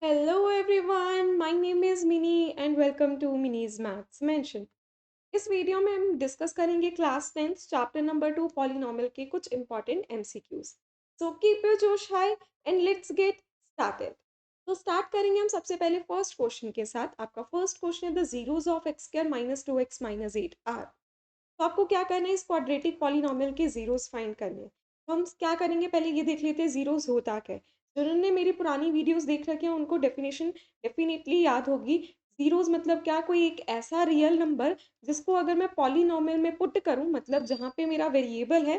Hello everyone, my name is Mini and welcome to Mini's Maths Mansion. इस video में हम discuss करेंगे class 10 chapter number 2 polynomial के कुछ important MCQs. So keep your जोश high and let's get started. तो start करेंगे हम सबसे पहले फर्स्ट क्वेश्चन के साथ। आपका फर्स्ट क्वेश्चन है the zeros of x square minus 2x minus 8 are. तो आपको क्या करना है, इस क्वाड्रेटिक पॉलिनॉमियल के जीरोस फाइंड करने हैं। तो हम क्या करेंगे, पहले ये देख लेते हैं जीरोस होता क्या है। जिन्होंने मेरी पुरानी वीडियोस देख रखी हैं उनको डेफिनेशन डेफिनेटली याद होगी। जीरोस मतलब क्या, कोई एक ऐसा रियल नंबर जिसको अगर मैं पॉलिनॉमियल में पुट करूं, मतलब जहाँ पे मेरा वेरिएबल है,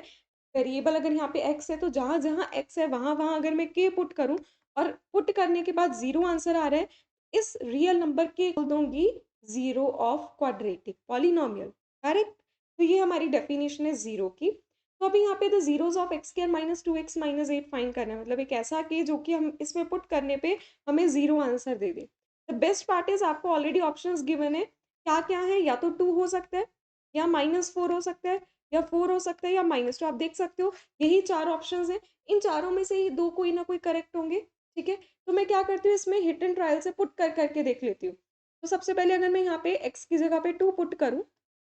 वेरिएबल अगर यहाँ पे एक्स है तो जहाँ जहाँ एक्स है वहाँ वहाँ अगर मैं के पुट करूँ और पुट करने के बाद जीरो आंसर आ रहा है, इस रियल नंबर के बोल दूंगी zero of quadratic polynomial. Correct. तो ये हमारी डेफिनेशन है जीरो की। तो अभी यहाँ पे the zeros of x square minus 2x minus 8 find करना है, मतलब एक ऐसा के जो कि हम इसमें पुट करने पे हमें zero answer they they. The best part is आपको ऑलरेडी ऑप्शंस गिवन है। क्या क्या है, या तो 2 हो सकता है, या -4 हो सकता है, या 4 हो सकता है, या -2। आप देख सकते हो यही चार ऑप्शंस हैं। इन चारों में से ही दो कोई ना कोई करेक्ट होंगे। ठीक है। तो मैं क्या करती हूँ, इसमें हिट एंड ट्रायल से पुट कर करके देख लेती हूँ। तो सबसे पहले अगर मैं यहाँ पे x की जगह पे 2 पुट करूँ,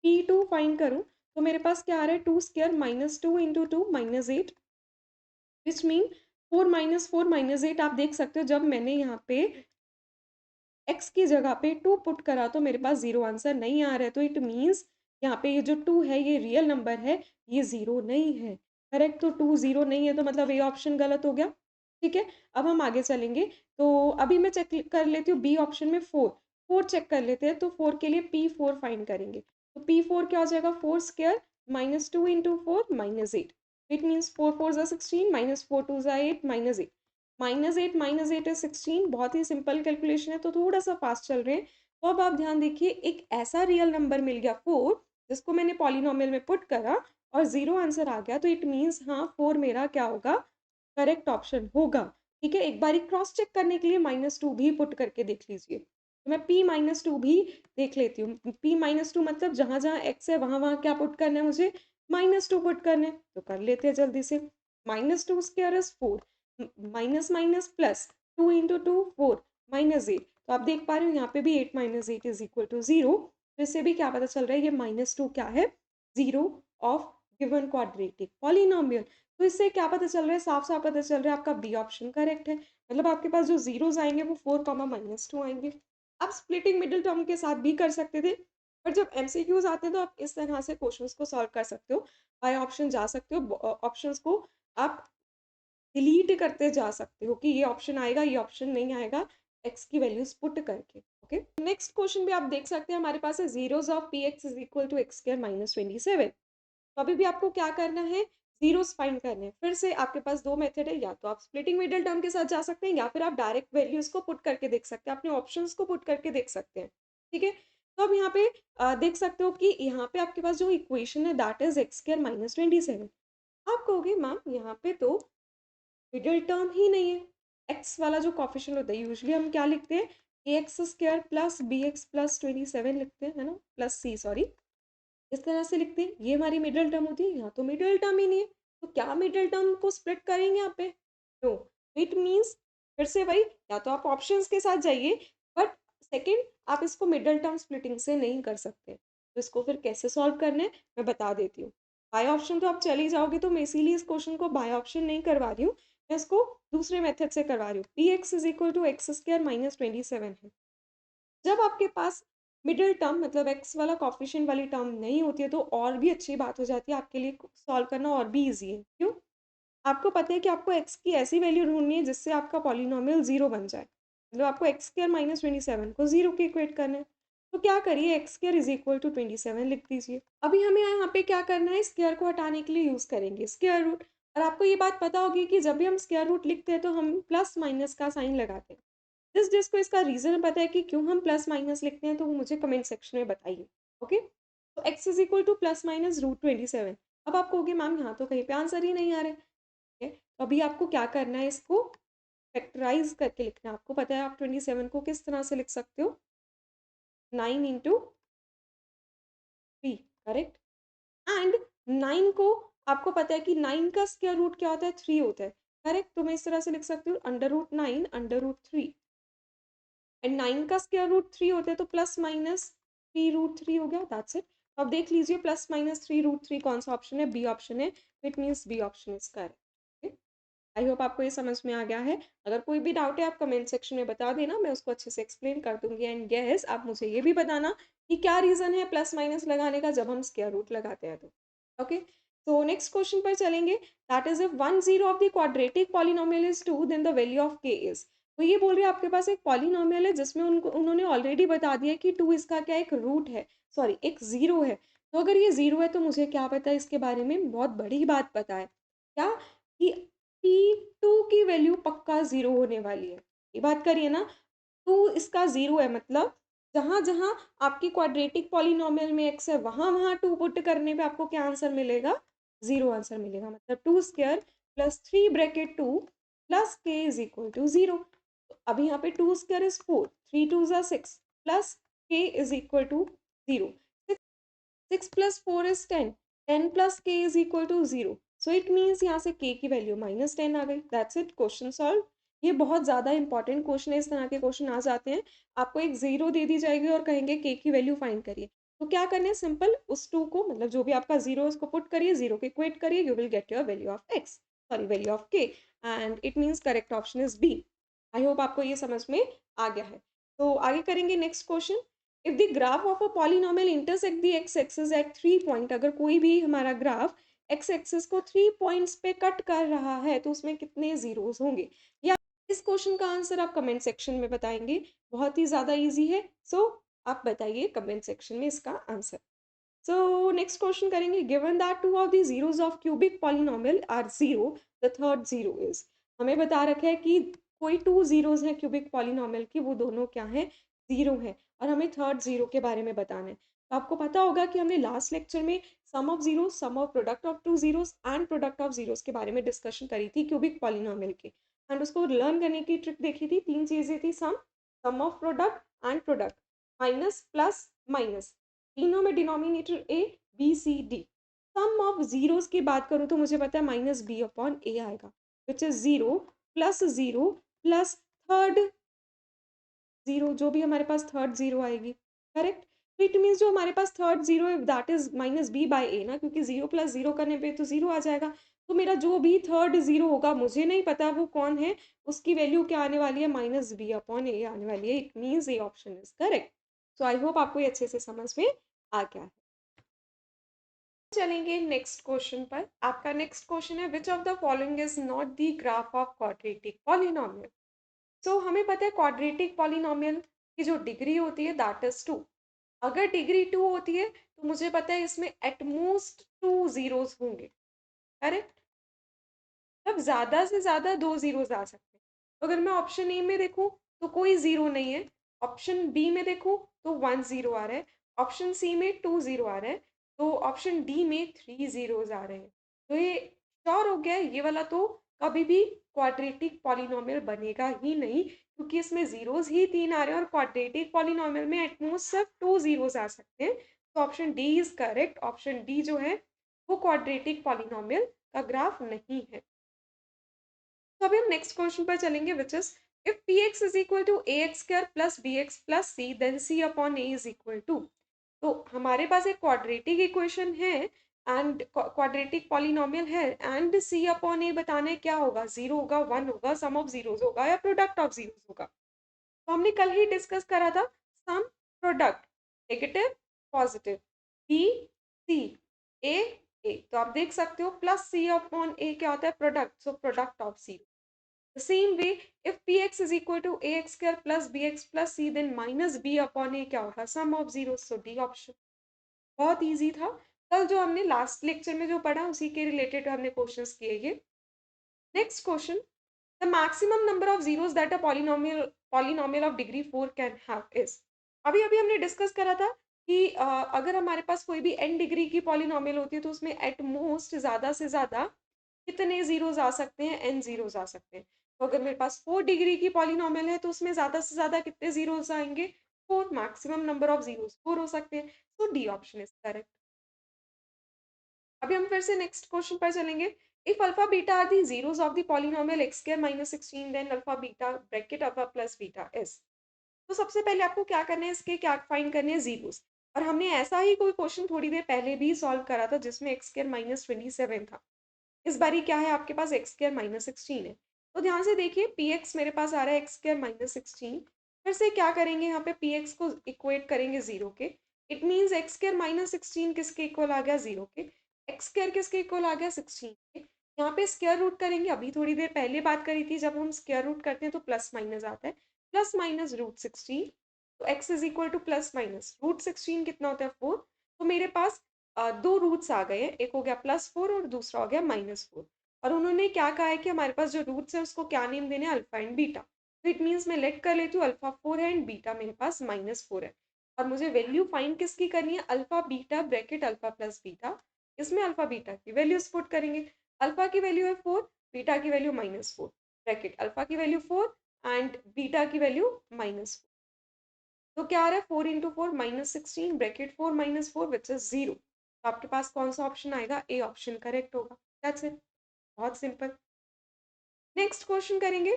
P2 फाइंड करूँ, तो मेरे पास क्या आ रहा है, 2 square minus 2 into 2 minus 8, which mean 4 minus 4 minus 8। आप देख सकते हो जब मैंने यहाँ पे x की जगह पे 2 पुट करा तो मेरे पास जीरो आंसर नहीं आ रहा है। तो इट मीन्स यहाँ पे ये जो 2 है ये रियल नंबर है, ये जीरो नहीं है। करेक्ट। तो 2 जीरो नहीं है तो मतलब ये ऑप्शन गलत हो गया। ठीक है। अब हम आगे चलेंगे। तो अभी मैं चेक कर लेती हूँ बी ऑप्शन में 4। 4 चेक कर लेते हैं। तो 4 के लिए P4 फाइंड करेंगे। तो P4 क्या हो जाएगा, 4 square minus 2 into 4 minus 8। It means 4 4 ज़ा 16 माइनस 4 2 ज़ा 8 माइनस 8। Minus eight is 16। बहुत ही सिंपल कैलकुलेशन है, तो थोड़ा सा फास्ट चल रहे हैं। तो अब आप ध्यान देखिए, एक ऐसा रियल नंबर मिल गया 4 जिसको मैंने पॉलिनोमियल में पुट करा और जीरो आंसर आ गया। तो इट मीन्स हाँ 4 मेरा क्या होगा, करेक्ट ऑप्शन होगा। ठीक है। एक बारी क्रॉस चेक करने के लिए -2 भी पुट करके देख लीजिए। तो मैं P-2 भी देख लेती हूँ। P-2 मतलब जहां जहां x है वहां वहां क्या पुट करना है, मुझे -2 पुट करना है। तो कर लेते हैं जल्दी से। -2 square is 4, minus minus plus, 2 into 2 4 minus 8। तो आप देख पा रहे हो यहाँ पे भी 8 माइनस 8 इज इक्वल टू 0। तो इससे भी क्या पता चल रहा है, ये -2 क्या है, zero of given quadratic polynomial. तो इससे क्या पता चल रहा है, साफ साफ पता चल रहा है आपका बी ऑप्शन करेक्ट है। मतलब आपके पास जो जीरोस आएंगे वो 4 कॉमा -2 आएंगे। आप स्प्लिटिंग मिडिल टर्म के साथ भी कर सकते थे, पर जब एमसीक्यूज आते हैं तो आप इस तरह से क्वेश्चंस को सॉल्व कर सकते हो। बाय ऑप्शन जा सकते हो, ऑप्शंस को आप डिलीट करते जा सकते हो कि ये ऑप्शन आएगा, ये ऑप्शन नहीं आएगा, एक्स की वैल्यूज पुट करके। ओके। नेक्स्ट क्वेश्चन भी आप देख सकते हैं, हमारे पास है zeros of p x is equal to x square minus 27। तो अभी भी आपको क्या करना है, जीरोस फाइंड करने हैं। फिर से आपके पास दो मेथड है, या तो आप स्प्लिटिंग मिडिल टर्म के साथ जा सकते हैं या फिर आप डायरेक्ट वैल्यूज को पुट करके देख सकते हैं, अपने ऑप्शंस को पुट करके देख सकते हैं। ठीक है। तो अब यहाँ पे देख सकते हो कि यहाँ पे आपके पास जो इक्वेशन है that is x square minus 27। आप कहोगे मैम यहाँ पे तो मिडिल टर्म ही नहीं है। एक्स वाला जो कॉफिशिएंट होता है यूजुअली हम क्या लिखते हैं, a x square plus b x plus 27 लिखते हैं, है ना, प्लस सी सॉरी, इस तरह से लिखते हैं। ये हमारी मिडिल टर्म होती है। यहाँ तो मिडिल टर्म ही नहीं है, तो क्या मिडिल टर्म को स्प्लिट करेंगे यहाँ पे, नो। इट मीन्स फिर से वही, या तो आप ऑप्शंस के साथ जाइए, बट सेकंड आप इसको मिडिल टर्म स्प्लिटिंग से नहीं कर सकते। तो इसको फिर कैसे सॉल्व करना है मैं बता देती हूँ। बाय ऑप्शन तो आप चली जाओगे, तो मैं इसीलिए इस क्वेश्चन को बाय ऑप्शन नहीं करवा रही हूँ, मैं इसको दूसरे मेथड से करवा रही हूँ। P x is equal to x square minus 27 है। जब आपके पास मिडिल टर्म मतलब एक्स वाला कॉफिशिएंट वाली टर्म नहीं होती है तो और भी अच्छी बात हो जाती है, आपके लिए सॉल्व करना और भी ईजी है। क्यों? आपको पता है कि आपको एक्स की ऐसी वैल्यू ढूंढनी है जिससे आपका पॉलिनोमियल जीरो बन जाए। मतलब आपको एक्स स्क्वायर माइनस 27 को जीरो के इक्वेट करना है। तो क्या करिए, x square is equal to 27 लिख दीजिए। अभी हमें यहाँ पे क्या करना है, स्क्वायर को हटाने के लिए यूज करेंगे स्क्वायर रूट। और आपको ये बात पता होगी कि जब भी हम स्क्वायर रूट लिखते हैं तो हम प्लस माइनस का साइन लगाते हैं। जिसको इसका रीजन पता है कि क्यों हम प्लस माइनस लिखते हैं तो वो मुझे कमेंट सेक्शन में बताइए। ओके। तो x is equal to plus minus root 27। अब आप कहोगे मैम यहाँ तो कहीं पे आंसर ही नहीं आ रहा है। ठीक है। तो अभी आपको क्या करना है, इसको फैक्टराइज करके लिखना है। आपको पता है आप 27 को किस तरह से लिख सकते हो, 9 इंटू 3। करेक्ट। एंड 9 को आपको पता है कि 9 का स्क्वायर रूट क्या होता है, 3 होता है। करेक्ट। तो मैं इस तरह से लिख सकती हूँ under root 9 under root 3। And 9 का स्क्वायर रूट 3 होता है, तो प्लस माइनस 3 रूट 3 हो गया, दैट्स इट। अब देख लीजिए प्लस माइनस 3 रूट 3 कौन सा ऑप्शन है, बी ऑप्शन है, it means B option is correct. I hope आपको ये समझ में आ गया है। अगर कोई भी डाउट है आप कमेंट सेक्शन में बता देना, मैं उसको अच्छे से एक्सप्लेन कर दूंगी। एंड यस, आप मुझे ये भी बताना कि क्या रीज़न है प्लस माइनस लगाने का जब हम स्क्वायर रूट लगाते हैं तो। ओके, तो नेक्स्ट क्वेश्चन पर चलेंगे। That is if one zero of the quadratic polynomial is 2 then the value of k is. तो ये बोल रहे हैं आपके पास एक पॉलिनोमियल है जिसमें उनको उन्होंने ऑलरेडी बता दिया कि 2 इसका क्या एक रूट है, सॉरी एक जीरो है। तो अगर ये जीरो है तो मुझे क्या पता है इसके बारे में, बहुत बड़ी बात पता है क्या, कि P2 की वैल्यू पक्का 0 होने वाली है। ये बात करिए ना, 2 इसका 0 है, मतलब जहाँ-जहाँ आपकी क्वाड्रेटिक पॉलिनोमियल में x है, वहाँ-वहाँ 2 पुट करने पे आपको क्या आंसर मिलेगा? 0 आंसर मिलेगा। मतलब 2 square plus 3 bracket 2 plus k is equal to 0। अभी यहाँ पे 2 स्क्वायर इज़ 4, 3 2 ज़ा 6 plus k is equal to 0। 6 plus 4 is 10, 10 plus k is equal to 0। So it means यहाँ से k की वैल्यू माइनस 10 आ गई। That's it, question solve. ये बहुत ज़्यादा इंपॉर्टेंट क्वेश्चन है, इस तरह के क्वेश्चन आ जाते हैं, आपको एक जीरो दे दी जाएगी और कहेंगे k की वैल्यू फाइंड करिए। तो क्या करना है, सिंपल उस 2 को, मतलब जो भी आपका जीरो है उसको पुट करिए, जीरो को इक्वेट करिए, you will get your value of x, sorry value of k, and it means correct option is B. I hope आपको ये समझ में आ गया है। तो आगे करेंगे next question. If the graph of a polynomial intersect the x axis at 3 point, अगर कोई भी हमारा ग्राफ एक्स एक्सिस को 3 पॉइंट्स पे कट कर रहा है तो उसमें कितने जीरोस होंगे, या इस क्वेश्चन का आंसर आप कमेंट सेक्शन में बताएंगे। बहुत ही ज़्यादा इजी है, सो आप बताइए कमेंट सेक्शन में इसका आंसर। सो नेक्स्ट क्वेश्चन करेंगे। Given that two of the zeros of cubic polynomial are zero, the third zero is. हमें बता रखा है कि कोई टू जीरोस हैं क्यूबिक पॉलिनोमियल की, वो दोनों क्या हैं, जीरो हैं, और हमें थर्ड जीरो के बारे में बताना है। तो आपको पता होगा कि हमने लास्ट लेक्चर में sum of zero, sum of product of two zeros and product of zeros के बारे में डिस्कशन करी थी क्यूबिक पॉलिनोमियल की। एंड उसको लर्न करने की ट्रिक देखी थी, तीन चीजें थी, sum of product and product, minus plus minus, तीनों में denominator a b c d. Sum of zeros की बात करूँ तो मुझे पता है माइनस बी अपॉन ए आएगा, which is zero plus third zero, जो भी हमारे पास थर्ड जीरो आएगी, करेक्ट। तो इट मीन्स जो हमारे पास थर्ड जीरो है that is minus b by a ना, क्योंकि जीरो प्लस जीरो करने पे तो जीरो आ जाएगा। तो मेरा जो भी थर्ड जीरो होगा, मुझे नहीं पता वो कौन है, उसकी वैल्यू क्या आने वाली है, माइनस बी अपॉन ए आने वाली है। It means A option is correct. So I hope आपको ये अच्छे से समझ में आ गया है। चलेंगे नेक्स्ट क्वेश्चन पर। आपका नेक्स्ट क्वेश्चन है which of the following is not the graph of quadratic polynomial. So हमें पता है क्वाड्रेटिक पॉलिनोमियल की जो डिग्री होती है दैट इज टू। अगर डिग्री टू होती है तो मुझे पता है इसमें एटमोस्ट टू जीरोस होंगे, करेक्ट। मतलब ज्यादा से ज्यादा दो जीरोस आ सकते हैं। तो अगर मैं ऑप्शन ए में देखूं तो कोई जीरो नहीं है, ऑप्शन बी में देखूं तो वन जीरो आ रहा है, ऑप्शन सी में टू जीरो आ रहा है, तो ऑप्शन डी में थ्री जीरोस आ रहे हैं। तो ये श्योर हो गया है, ये वाला तो कभी भी क्वाड्रेटिक पॉलिनोमियल बनेगा ही नहीं, क्योंकि इसमें जीरोस ही तीन आ रहे हैं और क्वाड्रेटिक पॉलिनोमियल में एटमोस्ट सिर्फ टू जीरोस आ सकते हैं। तो option D is correct. Option D जो है वो क्वाड्रेटिक पॉलिनोमियल का ग्राफ नहीं है। तो अभी हम नेक्स्ट क्वेश्चन पर चलेंगे which is if p x is equal to a x square plus b x plus c then c upon a is equal to. तो हमारे पास एक क्वाड्रेटिक इक्वेशन है एंड क्वाड्रेटिक पॉलिनोमियल है, एंड सी अपॉन ए बताना है क्या होगा, जीरो होगा, वन होगा, सम ऑफ जीरोस होगा, या प्रोडक्ट ऑफ जीरोस होगा। तो हमने कल ही डिस्कस करा था sum, product, negative, positive, b c, a a. तो आप देख सकते हो प्लस सी अपॉन ए क्या होता है, product, so product of zero. The same way, if px is equal to ax square plus bx plus c, then minus b upon a क्या होगा, sum of zeros, so D option। बहुत easy था, कल जो हमने last lecture में जो पढ़ा उसी के रिलेटेड हमने क्वेश्चंस किए ये। Next question, the maximum number of zeros that a polynomial of degree 4 can have is. अभी अभी हमने डिस्कस करा था कि अगर हमारे पास कोई भी n डिग्री की पॉलिनोमियल होती है तो उसमें एट मोस्ट ज़्यादा से ज़्यादा कितने जीरोस आ सकते हैं, n जीरोस आ सकते हैं। तो अगर मेरे पास 4 डिग्री की पॉलिनोमियल है तो उसमें ज़्यादा से ज़्यादा कितने जीरोस आएंगे, 4। मैक्सिमम नंबर ऑफ जीरोस 4 हो सकते हैं, तो डी ऑप्शन इज करेक्ट। अभी हम फिर से नेक्स्ट क्वेश्चन पर चलेंगे। If alpha beta are the zeros of the polynomial x square minus 16 then alpha beta bracket alpha plus beta is. तो सबसे पहले आपको क्या करना है, इसके क्या फाइंड करने हैं, ज़ीरोज़। और हमने ऐसा ही कोई क्वेश्चन थोड़ी देर पहले भी सॉल्व करा था जिसमें एक्स स्क्वायर माइनस 27 था। इस बारी क्या है आपके पास, एक्स स्क्वायर माइनस 16 है। तो ध्यान से देखिए पी एक्स मेरे पास आ रहा है एक्स स्क्वायर माइनस 16। फिर से क्या करेंगे, यहाँ पे पी एक्स को इक्वेट करेंगे जीरो के। It means x square minus 16 किसके इक्वल आ गया, जीरो के। एक्स स्क्वायर किसके इक्वल आ गया, 16 के। यहाँ पे स्क्वायर रूट करेंगे, अभी थोड़ी देर पहले बात करी थी, जब हम स्क्वायर रूट करते हैं तो प्लस माइनस आता है। प्लस माइनस रूट 16, तो x is equal to plus minus root 16 कितना होता है, 4। तो मेरे पास दो रूट्स आ गए हैं, एक हो गया +4 और दूसरा हो गया -4। और उन्होंने क्या कहा है कि हमारे पास जो रूट्स है उसको क्या नेम देने हैं, अल्फा एंड बीटा। तो इट मीन्स मैं लेट कर लेती हूँ अल्फा 4 है एंड बीटा मेरे पास -4 है। और मुझे वैल्यू फाइंड किसकी करनी है, alpha beta bracket alpha plus beta. इसमें अल्फा बीटा की वैल्यूज पुट करेंगे। अल्फा की वैल्यू है 4, बीटा की वैल्यू -4, ब्रैकेट अल्फा की वैल्यू 4 एंड बीटा की वैल्यू -4। तो क्या आ रहा है, 4 × 4 -16 ब्रैकेट 4 -4 विच इज 0। तो आपके पास कौन सा ऑप्शन आएगा, ए ऑप्शन करेक्ट होगा। दैट्स इट, बहुत सिंपल। नेक्स्ट क्वेश्चन करेंगे।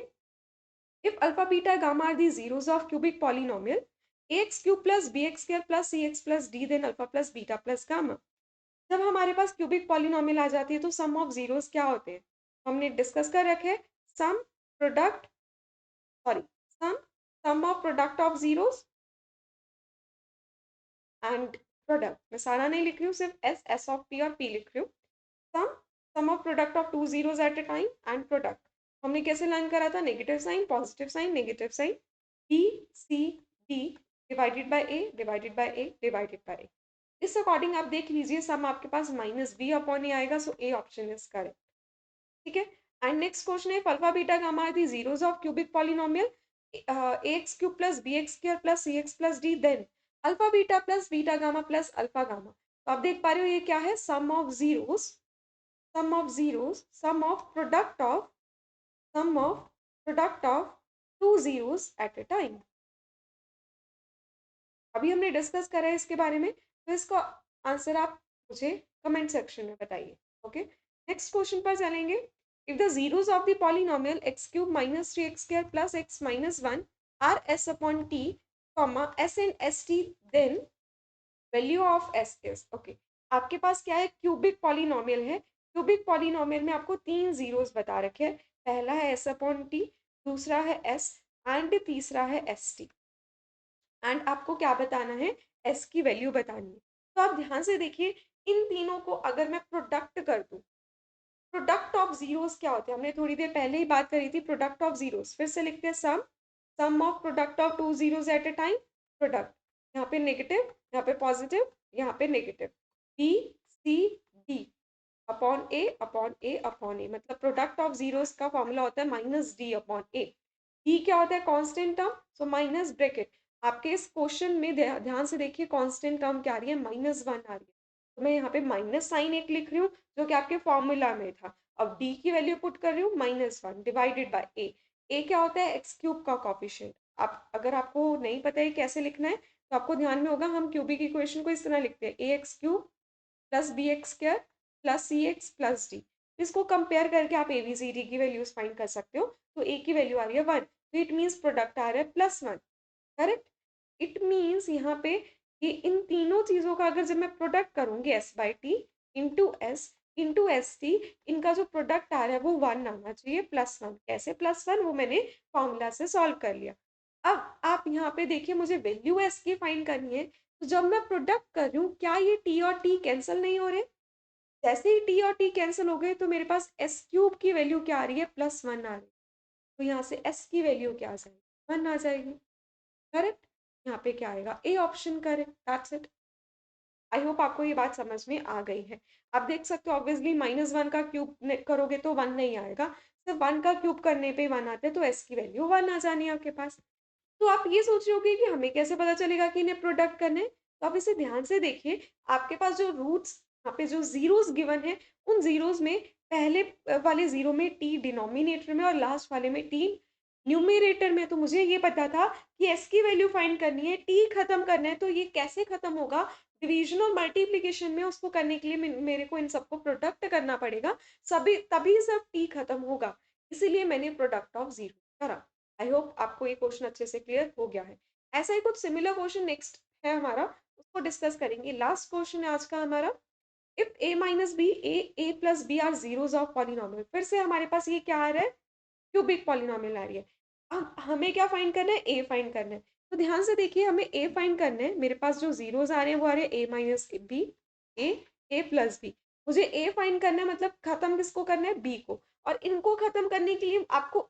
If alpha beta gamma are the zeros of cubic polynomial x cube plus b x square plus c x plus d then alpha plus beta plus gamma. जब हमारे पास cubic polynomial आ जाती है तो सम of zeros क्या होते हैं, हमने discuss कर रखे। Sum product, sorry, sum sum of product of zeros and product. मैं सारा नहीं लिख रही हूँ, सिर्फ एस एस ऑफ पी और पी लिख रही हूँ। Sum sum of product of two zeros at a time and product. हमने कैसे लर्न करा था, negative sign positive sign negative sign, b c d divided by a divided by a divided by a. इस according आप देख लीजिए sum आपके पास माइनस बी अपॉन ए आएगा, so a option is correct. ठीक है। एंड नेक्स्ट क्वेश्चन है, alpha beta gamma are the zeros of cubic polynomial x cube plus b x square plus c x plus d then alpha beta plus beta gamma plus alpha gamma. तो आप देख पा रहे हो ये क्या है, sum of zeros, sum of zeros, sum of product of two zeros at a time. अभी हमने डिस्कस करा है इसके बारे में, तो इसका आंसर आप मुझे कमेंट सेक्शन में बताइए। ओके, नेक्स्ट क्वेश्चन पर चलेंगे। If the zeros of the polynomial x cube minus 3x square plus x minus 1 are s upon t, comma s and s t, then value of s is, okay. आपके पास क्या है, cubic polynomial है। Cubic polynomial में आपको तीन zeros बता रखे हैं। पहला है एस अपॉन टी, दूसरा है एस एंड तीसरा है एस टी। एंड आपको क्या बताना है, एस की वैल्यू बतानी है। तो आप ध्यान से देखिए, इन तीनों को अगर मैं प्रोडक्ट कर दूं, प्रोडक्ट ऑफ जीरोस क्या होते हैं, हमने थोड़ी देर पहले ही बात करी थी। प्रोडक्ट ऑफ जीरोस फिर से लिखते हैं, sum sum of product of two zeros at a time, product. यहाँ पे नेगेटिव, यहाँ पे पॉजिटिव, यहाँ पे negative, b c d upon a upon a, मतलब प्रोडक्ट ऑफ जीरोस का फॉर्मूला होता है minus d upon a. D क्या होता है, constant term, so minus bracket. आपके इस क्वेश्चन में ध्यान से देखिए, कांस्टेंट टर्म क्या आ रही है, -1 आ रही है। तो मैं यहाँ पे माइनस साइन एक लिख रही हूँ जो कि आपके फॉर्मूला में था। अब डी की वैल्यू पुट कर रही हूँ, -1 डिवाइडेड बाय ए। ए क्या होता है, एक्स क्यूब का कॉफिशिएंट। आप अगर आपको नहीं पता है कैसे लिखना है, तो आपको ध्यान में होगा हम क्यूबिक इक्वेशन को इस तरह लिखते हैं, a x cube plus b x square plus c x plus d. इसको कंपेयर करके आप ए बी सी डी की वैल्यूज फाइंड कर सकते हो। तो ए की वैल्यू आ रही है 1, तो इट मीन्स प्रोडक्ट आ रहा है +1, करेक्ट। इट मीन्स यहाँ पे ये इन तीनों चीजों का अगर जब मैं प्रोडक्ट करूंगी S by T into S T, इनका जो प्रोडक्ट आ रहा है वो 1 आना चाहिए, +1। कैसे +1, वो मैंने फॉर्मूला से सॉल्व कर लिया। अब आप यहाँ पे देखिए, मुझे वैल्यू एस की फाइंड करनी है। तो जब मैं प्रोडक्ट कर रही हूँ, क्या ये टी और टी कैंसिल नहीं हो रहे, जैसे ही टी और टी कैंसिल हो गए तो मेरे पास एस क्यूब की वैल्यू क्या आ रही है, +1 आ रही है। तो यहाँ से एस की वैल्यू क्या आ जाएगी, 1 आ जाएगी, करेक्ट। यहाँ पे क्या आएगा, A option correct, that's it. I hope आपको ये बात समझ में आ गई है। आप देख सकते हो ऑब्वियसली -1 का क्यूब करोगे तो 1 नहीं आएगा, सिर्फ 1 का क्यूब करने पे 1 आता है, तो एस की वैल्यू 1 आ जानी है आपके पास। तो आप ये सोच रहे होगे कि हमें कैसे पता चलेगा कि इन्हें प्रोडक्ट करना है? तो आप इसे ध्यान से देखिए, आपके पास जो रूट्स, यहाँ पे जो ज़ीरोज़ गिवन है, उन ज़ीरोज़ में पहले वाले ज़ीरो में टी डिनोमिनेटर में और लास्ट वाले में टी न्यूमरेटर में। तो मुझे ये पता था कि एस की वैल्यू फाइंड करनी है, टी खत्म करना है, तो ये कैसे खत्म होगा? डिवीज़न और मल्टीप्लिकेशन में। उसको करने के लिए मेरे को इन सबको प्रोडक्ट करना पड़ेगा, सभी तभी सिर्फ टी खत्म होगा। इसीलिए मैंने प्रोडक्ट ऑफ ज़ीरो करा। आई होप आपको ये क्वेश्चन अच्छे से क्लियर हो गया है। ऐसा ही कुछ सिमिलर क्वेश्चन नेक्स्ट है हमारा, उसको डिस्कस करेंगे। लास्ट क्वेश्चन है आज का हमारा, if a minus b a plus b are zeros of polynomial. फिर से हमारे पास ये क्या आ रहा है, क्यूबिक पॉलिनॉमियल आ रही है। अब हमें क्या फाइंड करना है, ए फाइंड करना है। तो ध्यान से देखिए, हमें ए फाइंड करना है। मेरे पास जो जीरोस आ रहे हैं वो आ रहे हैं ए माइनस बी, ए ए प्लस बी। मुझे ए फाइंड करना है, मतलब खत्म किसको करना है, बी को। और इनको खत्म करने के लिए आपको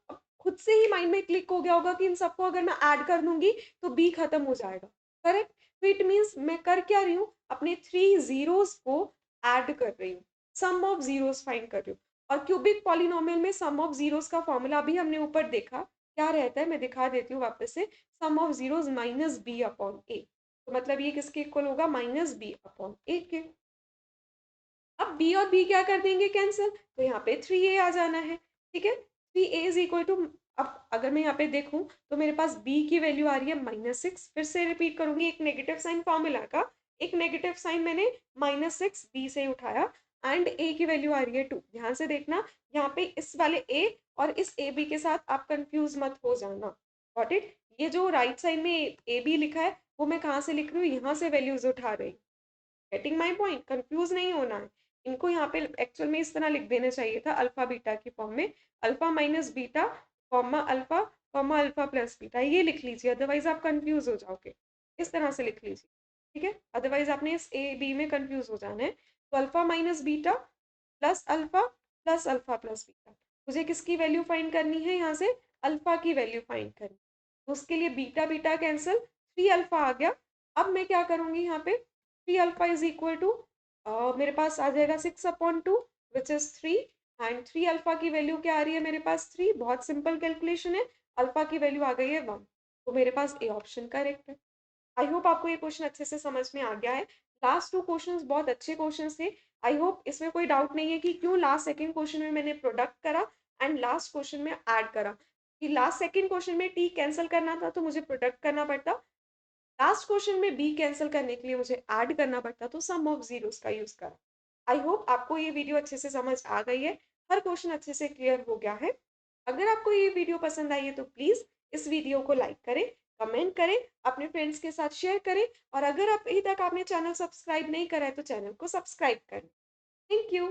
खुद से ही माइंड में क्लिक हो गया होगा कि इन सबको अगर मैं ऐड कर दूंगी तो बी खत्म हो जाएगा। करेक्ट। तो इट मीन्स मैं कर क्या रही हूँ, अपने थ्री जीरोस को ऐड कर रही हूँ, सम ऑफ जीरोस फाइंड कर रही हूँ। और क्यूबिक पॉलिनोमियल में सम ऑफ जीरोस का फॉर्मूला भी हमने ऊपर देखा, क्या रहता है मैं दिखा देती हूँ वापस से। Sum of zeros minus b upon a. तो मतलब ये किसके इक्वल होगा, माइनस बी अपॉन ए के। अब बी और बी क्या कर देंगे कैंसिल, तो यहाँ पे थ्री ए आ जाना है। ठीक है, three a is equal to, अब अगर मैं यहाँ पे देखूँ तो मेरे पास बी की वैल्यू आ रही है -6। फिर से रिपीट करूंगी, एक नेगेटिव साइन फॉर्मूला का, एक नेगेटिव साइन मैंने -6 बी से उठाया, एंड ए की वैल्यू आ रही है 2। ध्यान से देखना, यहाँ पे इस वाले ए और इस ए बी के साथ आप कंफ्यूज मत हो जाना। Got it. ये जो राइट साइड में ए बी लिखा है वो मैं कहाँ से लिख रही हूँ, यहाँ से वैल्यूज उठा रही हूँ। गेटिंग माई पॉइंट, कंफ्यूज नहीं होना है। इनको यहाँ पे एक्चुअल में इस तरह लिख देना चाहिए था, अल्फा बीटा की फॉर्म में, alpha minus beta comma alpha comma alpha plus beta, ये लिख लीजिए, अदरवाइज आप कंफ्यूज हो जाओगे। इस तरह से लिख लीजिए, ठीक है, अदरवाइज आपने इस ए बी में कंफ्यूज हो जाना है। तो alpha minus beta plus alpha plus beta, मुझे किसकी वैल्यू फाइंड करनी है, यहाँ से अल्फा की वैल्यू फाइंड करनी। तो उसके लिए beta beta cancel, three alpha आ गया। अब मैं क्या करूंगी यहाँ पे, three alpha is equal to, मेरे पास आ जाएगा 6/2 which is three. And three alpha की वैल्यू क्या आ रही है मेरे पास, थ्री। बहुत सिंपल कैलकुलेशन है, अल्फा की वैल्यू आ गई है 1। तो मेरे पास ए ऑप्शन करेक्ट है। आई होप आपको ये क्वेश्चन अच्छे से समझ में आ गया है। लास्ट टू क्वेश्चंस बहुत अच्छे क्वेश्चंस थे। आई होप इसमें कोई डाउट नहीं है कि क्यों लास्ट सेकंड क्वेश्चन में मैंने प्रोडक्ट करा एंड लास्ट क्वेश्चन में ऐड करा। कि लास्ट सेकंड क्वेश्चन में टी कैंसिल करना था तो मुझे प्रोडक्ट करना पड़ता, लास्ट क्वेश्चन में बी कैंसिल करने के लिए मुझे ऐड करना पड़ता, तो सम ऑफ जीरोस का यूज करा। आई होप आपको ये वीडियो अच्छे से समझ आ गई है, हर क्वेश्चन अच्छे से क्लियर हो गया है। अगर आपको ये वीडियो पसंद आई है तो प्लीज इस वीडियो को लाइक करें, कमेंट करें, अपने फ्रेंड्स के साथ शेयर करें। और अगर अब अभी तक आपने चैनल सब्सक्राइब नहीं करा है तो चैनल को सब्सक्राइब करें। Thank you.